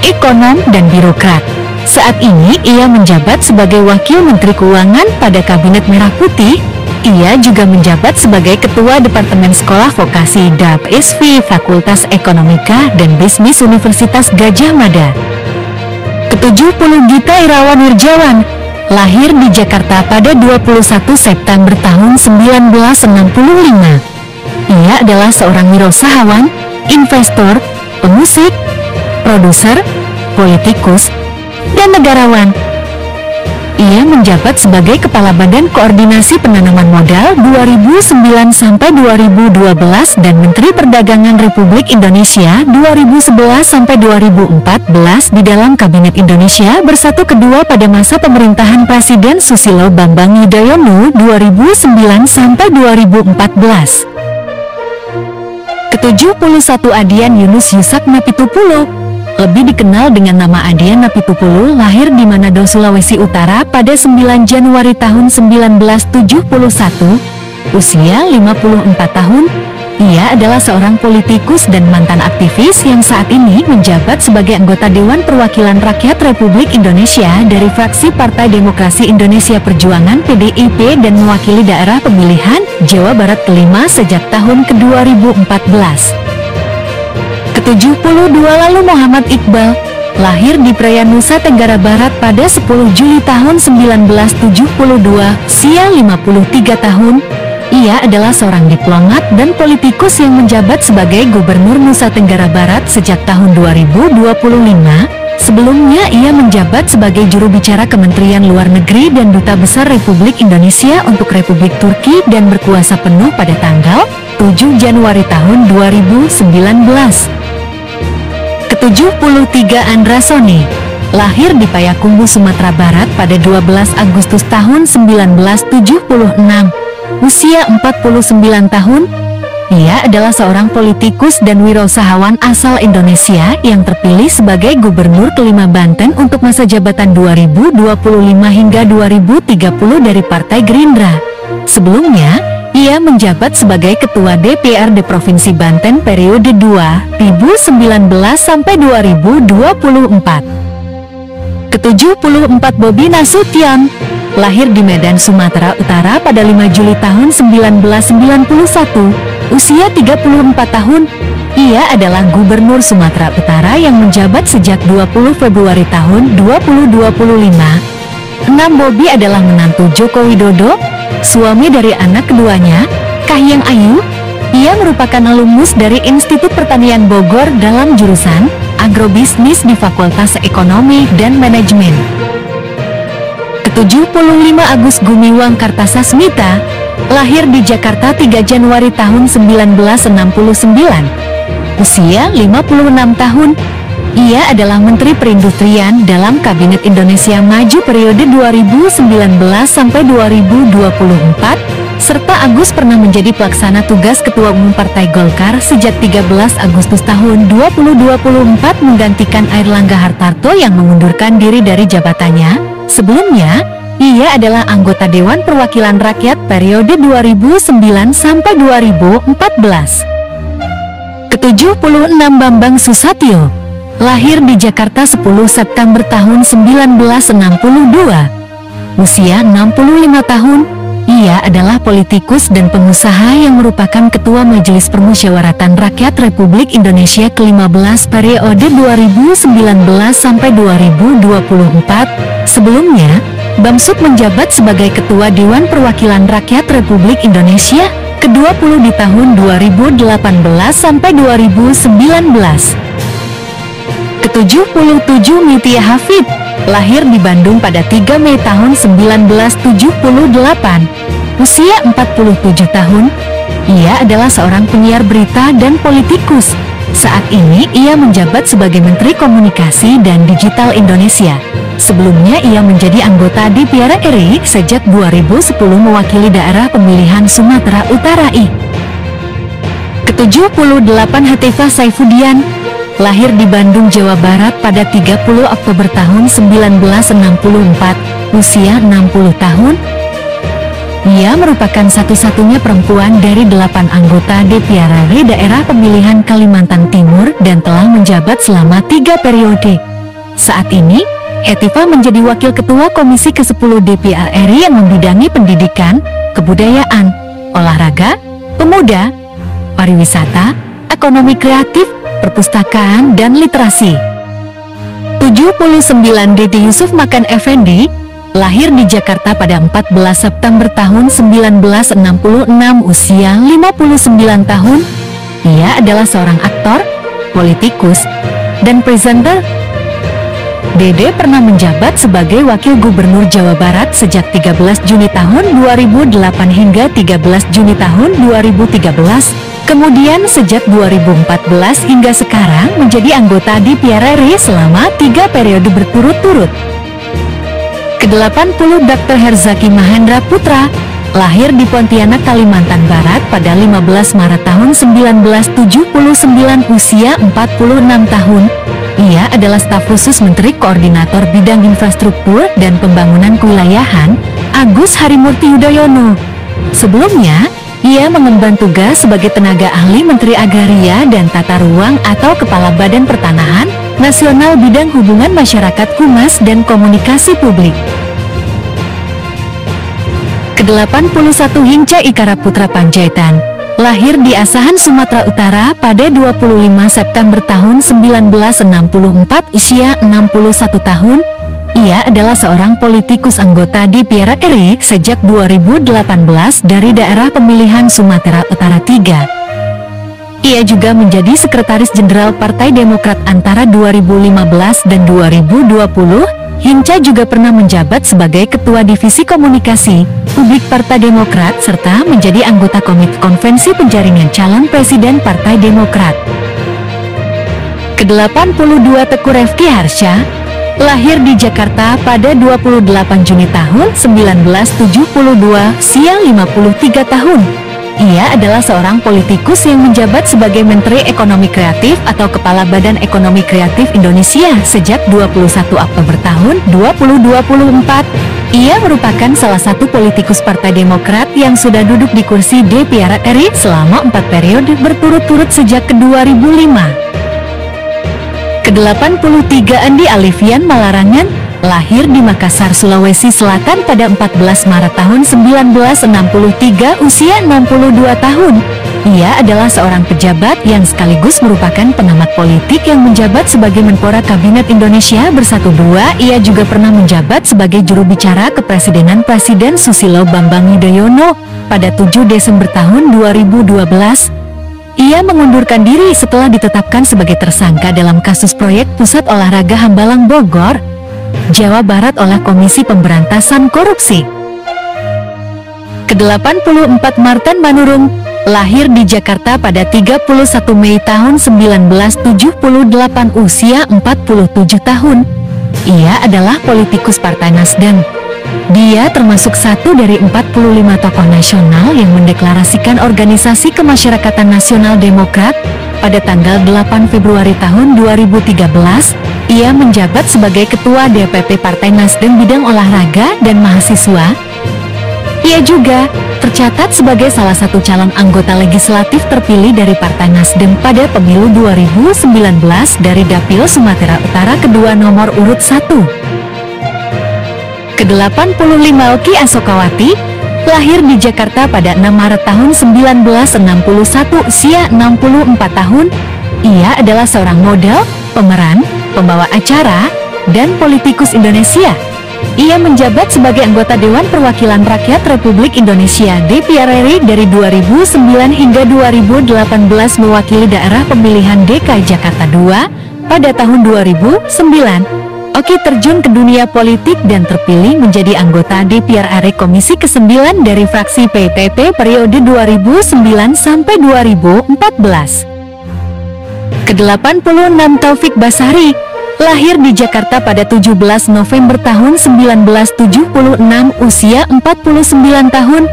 ekonom, dan birokrat. Saat ini ia menjabat sebagai Wakil Menteri Keuangan pada Kabinet Merah Putih. Ia juga menjabat sebagai Ketua Departemen Sekolah Vokasi DAP/ISVI Fakultas Ekonomika dan Bisnis Universitas Gadjah Mada. Ke-70 Gita Irawan Wirjawan, lahir di Jakarta pada 21 September tahun 1965. Ia adalah seorang wirausahawan, investor, pemusik, produser, politikus, dan negarawan. Ia menjabat sebagai Kepala Badan Koordinasi Penanaman Modal 2009 sampai 2012 dan Menteri Perdagangan Republik Indonesia 2011 sampai 2014 di dalam Kabinet Indonesia Bersatu kedua pada masa pemerintahan Presiden Susilo Bambang Yudhoyono 2009 sampai 2014. Ke-71 Adian Yunus Yusak Napitupulu, lebih dikenal dengan nama Adian Napitupulu, lahir di Manado, Sulawesi Utara pada 9 Januari tahun 1971, usia 54 tahun. Ia adalah seorang politikus dan mantan aktivis yang saat ini menjabat sebagai anggota Dewan Perwakilan Rakyat Republik Indonesia dari fraksi Partai Demokrasi Indonesia Perjuangan (PDIP) dan mewakili daerah pemilihan Jawa Barat kelima sejak tahun ke-2014. Ke-72 lalu Muhammad Iqbal, lahir di Praia, Nusa Tenggara Barat pada 10 Juli tahun 1972, usia 53 tahun. Ia adalah seorang diplomat dan politikus yang menjabat sebagai Gubernur Nusa Tenggara Barat sejak tahun 2025. Sebelumnya ia menjabat sebagai juru bicara Kementerian Luar Negeri dan Duta Besar Republik Indonesia untuk Republik Turki dan berkuasa penuh pada tanggal 7 Januari tahun 2019. Ke-73 Andra Soni, lahir di Payakumbuh, Sumatera Barat pada 12 Agustus tahun 1976, usia 49 tahun. Ia adalah seorang politikus dan wirausahawan asal Indonesia yang terpilih sebagai Gubernur kelima Banten untuk masa jabatan 2025 hingga 2030 dari Partai Gerindra. Sebelumnya, ia menjabat sebagai Ketua DPRD Provinsi Banten periode 2019 sampai 2024. Ke-74 Bobi Nasution, lahir di Medan, Sumatera Utara pada 5 Juli tahun 1991, usia 34 tahun. Ia adalah Gubernur Sumatera Utara yang menjabat sejak 20 Februari tahun 2025. 6 Bobi adalah menantu Joko Widodo, suami dari anak keduanya, Kahiyang Ayu. Ia merupakan alumnus dari Institut Pertanian Bogor dalam jurusan Agrobisnis di Fakultas Ekonomi dan Manajemen. Ke-75 Agus Gumiwang Kartasasmita, lahir di Jakarta 3 Januari tahun 1969, usia 56 tahun. Ia adalah Menteri Perindustrian dalam Kabinet Indonesia Maju periode 2019 sampai 2024, serta Agus pernah menjadi pelaksana tugas Ketua Umum Partai Golkar sejak 13 Agustus tahun 2024 menggantikan Airlangga Hartarto yang mengundurkan diri dari jabatannya. Sebelumnya, ia adalah anggota Dewan Perwakilan Rakyat periode 2009 sampai 2014. Ke-76 Bambang Susatyo, lahir di Jakarta 10 September tahun 1962. Usia 65 tahun, ia adalah politikus dan pengusaha yang merupakan Ketua Majelis Permusyawaratan Rakyat Republik Indonesia ke-15 periode 2019 sampai 2024. Sebelumnya, Bamsud menjabat sebagai Ketua Dewan Perwakilan Rakyat Republik Indonesia ke-20 di tahun 2018 sampai 2019. Ke-77 Mitia Hafid, lahir di Bandung pada 3 Mei tahun 1978. Usia 47 tahun, ia adalah seorang penyiar berita dan politikus. Saat ini ia menjabat sebagai Menteri Komunikasi dan Digital Indonesia. Sebelumnya ia menjadi anggota DPR RI sejak 2010 mewakili daerah pemilihan Sumatera Utara I. Ke-78 Hatifah Saifudian, lahir di Bandung, Jawa Barat pada 30 Oktober tahun 1964, usia 60 tahun. Ia merupakan satu-satunya perempuan dari 8 anggota DPR RI daerah pemilihan Kalimantan Timur dan telah menjabat selama 3 periode. Saat ini, Hatifah menjadi Wakil Ketua Komisi ke-10 DPR RI yang membidangi pendidikan, kebudayaan, olahraga, pemuda, pariwisata, ekonomi kreatif, perpustakaan, dan literasi. 79 Dede Yusuf Makan Effendi, lahir di Jakarta pada 14 September tahun 1966, usia 59 tahun. Ia adalah seorang aktor, politikus, dan presenter. Dede pernah menjabat sebagai Wakil Gubernur Jawa Barat sejak 13 Juni tahun 2008 hingga 13 Juni tahun 2013. Kemudian sejak 2014 hingga sekarang menjadi anggota DPR RI selama 3 periode berturut-turut. Ke-80 Dr. Herzaki Mahendra Putra, lahir di Pontianak, Kalimantan Barat pada 15 Maret tahun 1979, usia 46 tahun. Ia adalah staf khusus Menteri Koordinator Bidang Infrastruktur dan Pembangunan Kewilayahan, Agus Harimurti Yudhoyono. Sebelumnya, ia mengemban tugas sebagai tenaga ahli Menteri Agraria dan Tata Ruang atau Kepala Badan Pertanahan Nasional Bidang Hubungan Masyarakat, Humas, dan Komunikasi Publik. Ke-81 Hinca Ikara Putra Panjaitan, lahir di Asahan, Sumatera Utara pada 25 September tahun 1964, usia 61 tahun. Ia adalah seorang politikus anggota DPR RI sejak 2018 dari daerah pemilihan Sumatera Utara III. Ia juga menjadi Sekretaris Jenderal Partai Demokrat antara 2015 dan 2020. Hinca juga pernah menjabat sebagai Ketua Divisi Komunikasi Publik Partai Demokrat serta menjadi anggota Komite Konvensi Penjaringan Calon Presiden Partai Demokrat. Ke-82 Teku Refki Harsha, lahir di Jakarta pada 28 Juni tahun 1972, usia 53 tahun. Ia adalah seorang politikus yang menjabat sebagai Menteri Ekonomi Kreatif atau Kepala Badan Ekonomi Kreatif Indonesia sejak 21 Oktober tahun 2024. Ia merupakan salah satu politikus Partai Demokrat yang sudah duduk di kursi DPR RI selama 4 periode berturut-turut sejak ke-2005. Ke-83 Andi Alifian Malarangan, lahir di Makassar, Sulawesi Selatan pada 14 Maret tahun 1963, usia 62 tahun. Ia adalah seorang pejabat yang sekaligus merupakan pengamat politik yang menjabat sebagai Menpora Kabinet Indonesia Bersatu II. Ia juga pernah menjabat sebagai juru bicara kepresidenan Presiden Susilo Bambang Yudhoyono pada 7 Desember tahun 2012. Ia mengundurkan diri setelah ditetapkan sebagai tersangka dalam kasus proyek Pusat Olahraga Hambalang Bogor, Jawa Barat oleh Komisi Pemberantasan Korupsi. Ke-84 Martin Manurung, Lahir di Jakarta pada 31 Mei tahun 1978, usia 47 tahun. Ia adalah politikus Partai Nasdem. Dia termasuk satu dari 45 tokoh nasional yang mendeklarasikan Organisasi Kemasyarakatan Nasional Demokrat. Pada tanggal 8 Februari tahun 2013, ia menjabat sebagai Ketua DPP Partai Nasdem bidang olahraga dan mahasiswa. Ia juga tercatat sebagai salah satu calon anggota legislatif terpilih dari Partai Nasdem pada pemilu 2019 dari Dapil Sumatera Utara kedua nomor urut 1. Ke-85 Oki Asokawati lahir di Jakarta pada 6 Maret tahun 1961, usia 64 tahun. Ia adalah seorang model, pemeran, pembawa acara, dan politikus Indonesia. Ia menjabat sebagai anggota Dewan Perwakilan Rakyat Republik Indonesia (DPR RI) dari 2009 hingga 2018, mewakili daerah pemilihan DKI Jakarta II pada tahun 2009. Oki terjun ke dunia politik dan terpilih menjadi anggota DPR RI Komisi ke-9 dari fraksi PTT periode 2009 sampai 2014. Ke-86 Taufik Basari lahir di Jakarta pada 17 November tahun 1976, usia 49 tahun.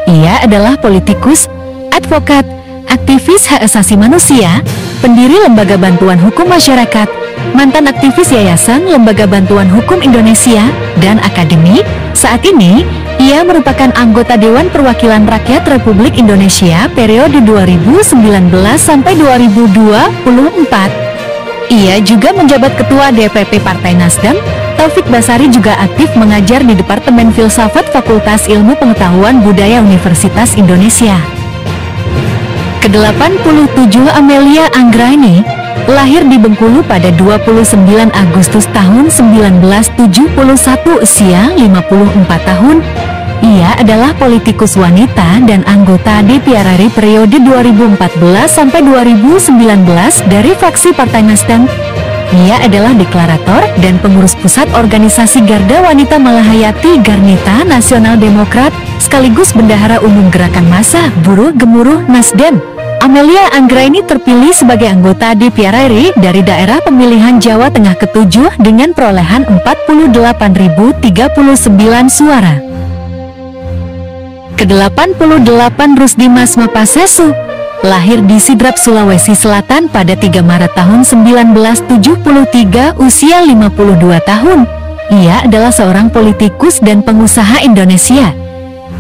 Ia adalah politikus, advokat, aktivis hak asasi manusia, pendiri Lembaga Bantuan Hukum Masyarakat, mantan aktivis Yayasan Lembaga Bantuan Hukum Indonesia, dan akademik. Saat ini, ia merupakan anggota Dewan Perwakilan Rakyat Republik Indonesia periode 2019 sampai 2024. Ia juga menjabat Ketua DPP Partai Nasdem. Taufik Basari juga aktif mengajar di Departemen Filsafat Fakultas Ilmu Pengetahuan Budaya Universitas Indonesia. Ke-87 Amelia Anggraini lahir di Bengkulu pada 29 Agustus tahun 1971, usia 54 tahun. Ia adalah politikus wanita dan anggota DPR RI periode 2014 sampai 2019 dari fraksi Partai Nasdem. Ia adalah deklarator dan pengurus pusat organisasi Garda Wanita Malahayati Garnita Nasional Demokrat, sekaligus bendahara umum Gerakan Massa Buruh Gemuruh Nasdem. Amelia Anggraini terpilih sebagai anggota DPR RI dari daerah pemilihan Jawa Tengah ke-7 dengan perolehan 48.039 suara. Ke-88 Rusdimas Mapasesu lahir di Sidrap, Sulawesi Selatan pada 3 Maret tahun 1973, usia 52 tahun. Ia adalah seorang politikus dan pengusaha Indonesia.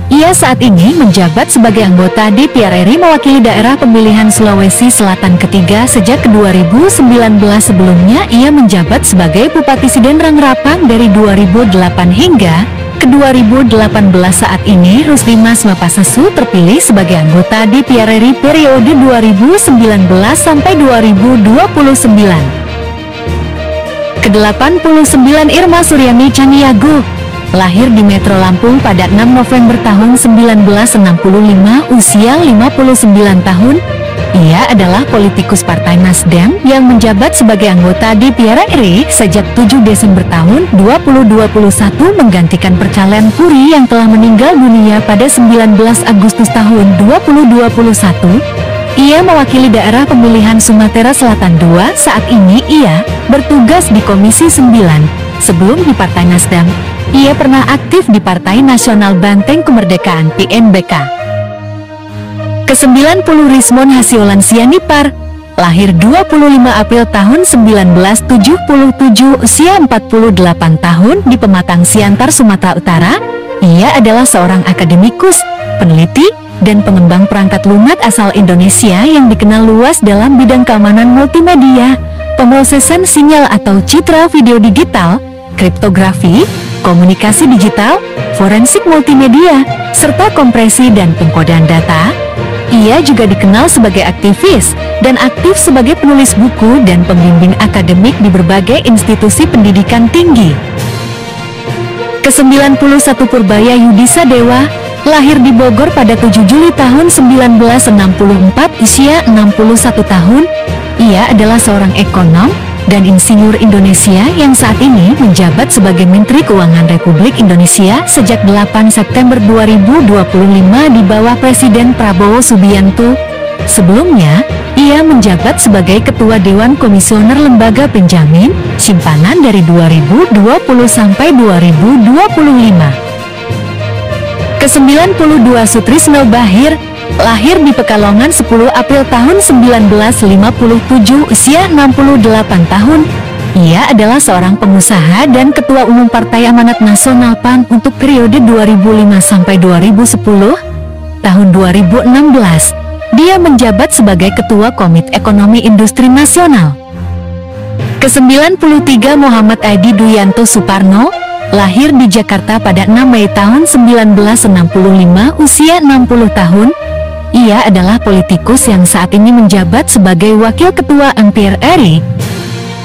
Ia saat ini menjabat sebagai anggota DPR RI mewakili daerah pemilihan Sulawesi Selatan ketiga sejak 2019. Sebelumnya ia menjabat sebagai Bupati Sidenrang Rapang dari 2008 hingga ke 2018. Saat ini Rusdimas Mapasesu terpilih sebagai anggota DPR RI periode 2019 sampai 2029. Ke-89 Irma Suryani Caniago lahir di Metro Lampung pada 6 November tahun 1965, usia 59 tahun. Ia adalah politikus Partai Nasdem yang menjabat sebagai anggota DPR RI sejak 7 Desember tahun 2021, menggantikan Percalen Puri yang telah meninggal dunia pada 19 Agustus tahun 2021. Ia mewakili daerah pemilihan Sumatera Selatan II. Saat ini ia bertugas di Komisi 9. Sebelum di Partai Nasdem, ia pernah aktif di Partai Nasional Banteng Kemerdekaan (PNBK). Ke-90 Rismon Hasiolan Sianipar lahir 25 April tahun 1977, usia 48 tahun di Pematang Siantar, Sumatera Utara. Ia adalah seorang akademikus, peneliti, dan pengembang perangkat lunak asal Indonesia yang dikenal luas dalam bidang keamanan multimedia, pemrosesan sinyal atau citra video digital, kriptografi, komunikasi digital, forensik multimedia, serta kompresi dan pengkodean data. Ia juga dikenal sebagai aktivis dan aktif sebagai penulis buku dan pembimbing akademik di berbagai institusi pendidikan tinggi. Ke-91 Purbaya Yudisa Dewa lahir di Bogor pada 7 Juli tahun 1964, usia 61 tahun. Ia adalah seorang ekonom, dan insinyur Indonesia yang saat ini menjabat sebagai Menteri Keuangan Republik Indonesia sejak 8 September 2025 di bawah Presiden Prabowo Subianto. Sebelumnya, ia menjabat sebagai Ketua Dewan Komisioner Lembaga Penjamin Simpanan dari 2020 sampai 2025. Ke-92 Sutrisno Bachir, lahir di Pekalongan 10 April tahun 1957, usia 68 tahun. Ia adalah seorang pengusaha dan Ketua Umum Partai Amanat Nasional PAN untuk periode 2005 sampai 2010. Tahun 2016, dia menjabat sebagai Ketua Komite Ekonomi Industri Nasional. Ke-93 Muhammad Adi Duyanto Suparno, lahir di Jakarta pada 6 Mei tahun 1965, usia 60 tahun. Ia adalah politikus yang saat ini menjabat sebagai Wakil Ketua MPR RI.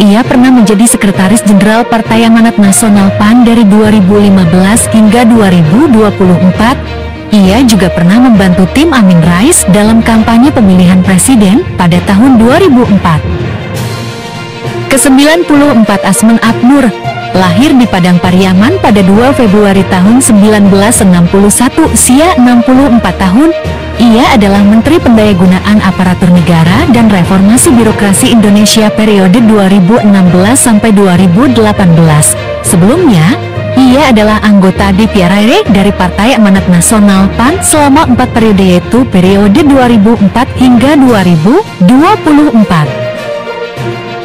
Ia pernah menjadi Sekretaris Jenderal Partai Amanat Nasional PAN dari 2015 hingga 2024. Ia juga pernah membantu tim Amin Rais dalam kampanye pemilihan presiden pada tahun 2004. Ke-94 Asman Abnur, lahir di Padang Pariaman pada 2 Februari tahun 1961, usia 64 tahun. Ia adalah Menteri Pendayagunaan Aparatur Negara dan Reformasi Birokrasi Indonesia periode 2016 sampai 2018. Sebelumnya, ia adalah anggota DPR RI dari Partai Amanat Nasional PAN selama 4 periode, yaitu periode 2004 hingga 2024.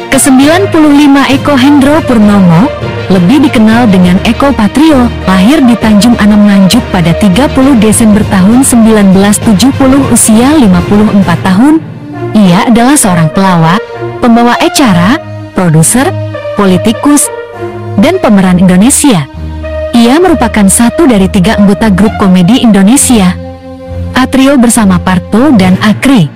Ke-95 Eko Hendro Purnomo, lebih dikenal dengan Eko Patrio, lahir di Tanjung Anam Nganjuk pada 30 Desember tahun 1970, usia 54 tahun. Ia adalah seorang pelawak, pembawa acara, produser, politikus, dan pemeran Indonesia. Ia merupakan satu dari 3 anggota grup komedi Indonesia, Atrio bersama Parto dan Akri.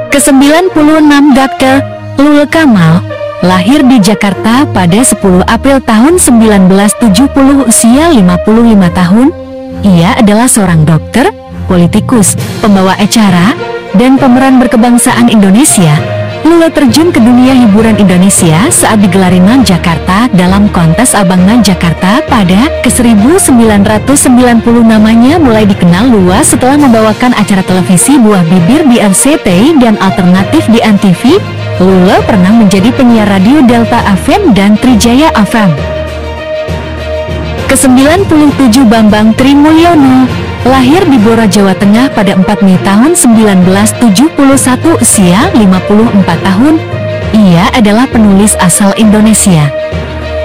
Ke-96 Dr. Lul Kamal, lahir di Jakarta pada 10 April tahun 1970, usia 55 tahun. Ia adalah seorang dokter, politikus, pembawa acara, dan pemeran berkebangsaan Indonesia. Lul terjun ke dunia hiburan Indonesia saat digelarinya Jakarta dalam kontes Abang Nan Jakarta pada ke-1990. Namanya mulai dikenal luas setelah membawakan acara televisi Buah Bibir di RCTI dan alternatif di ANTV. Lul pernah menjadi penyiar radio Delta FM dan Trijaya FM. Ke-97 Bambang Trimulyono, lahir di Blora, Jawa Tengah pada 4 Mei tahun 1971, usia 54 tahun. Ia adalah penulis asal Indonesia.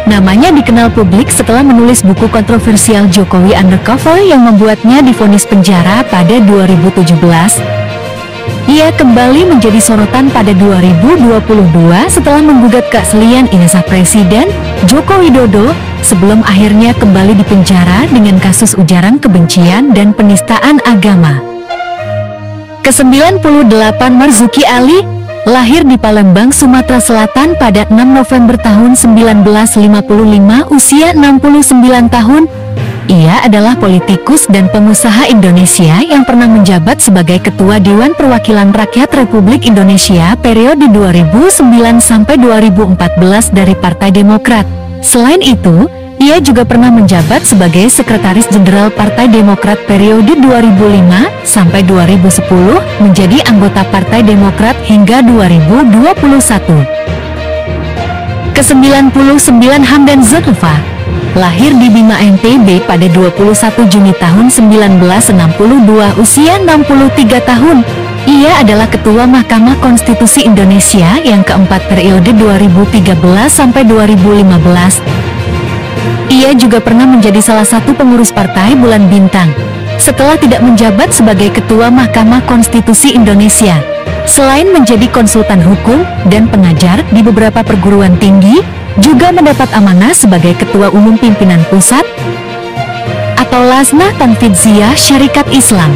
Namanya dikenal publik setelah menulis buku kontroversial Jokowi Undercover yang membuatnya divonis penjara pada 2017. Ia kembali menjadi sorotan pada 2022 setelah menggugat keaslian ijazah Presiden Joko Widodo, sebelum akhirnya kembali dipenjara dengan kasus ujaran kebencian dan penistaan agama. Ke-98 Marzuki Ali, lahir di Palembang, Sumatera Selatan pada 6 November tahun 1955, usia 69 tahun. Ia adalah politikus dan pengusaha Indonesia yang pernah menjabat sebagai Ketua Dewan Perwakilan Rakyat Republik Indonesia periode 2009 sampai 2014 dari Partai Demokrat. Selain itu, ia juga pernah menjabat sebagai Sekretaris Jenderal Partai Demokrat periode 2005 sampai 2010, menjadi anggota Partai Demokrat hingga 2021. Ke-99 Hamdan Zulfa, lahir di Bima NTB pada 21 Juni tahun 1962, usia 63 tahun. Ia adalah Ketua Mahkamah Konstitusi Indonesia yang keempat periode 2013 sampai 2015. Ia juga pernah menjadi salah satu pengurus Partai Bulan Bintang, setelah tidak menjabat sebagai Ketua Mahkamah Konstitusi Indonesia. Selain menjadi konsultan hukum dan pengajar di beberapa perguruan tinggi, juga mendapat amanah sebagai Ketua Umum Pimpinan Pusat atau Lajnah Tanfidziyah Syarikat Islam.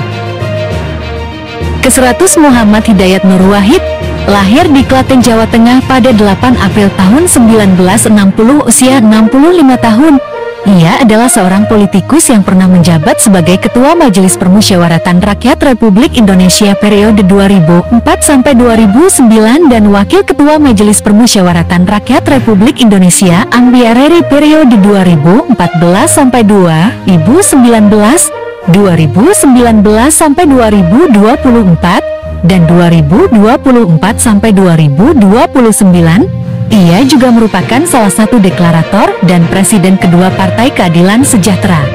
Ke-100 Muhammad Hidayat Nur Wahid, lahir di Klaten, Jawa Tengah pada 8 April tahun 1960, usia 65 tahun. Ia adalah seorang politikus yang pernah menjabat sebagai Ketua Majelis Permusyawaratan Rakyat Republik Indonesia periode 2004-2009 dan Wakil Ketua Majelis Permusyawaratan Rakyat Republik Indonesia (MPR) periode 2014-2019, 2019-2024, dan 2024-2029. Ia juga merupakan salah satu deklarator dan presiden kedua Partai Keadilan Sejahtera.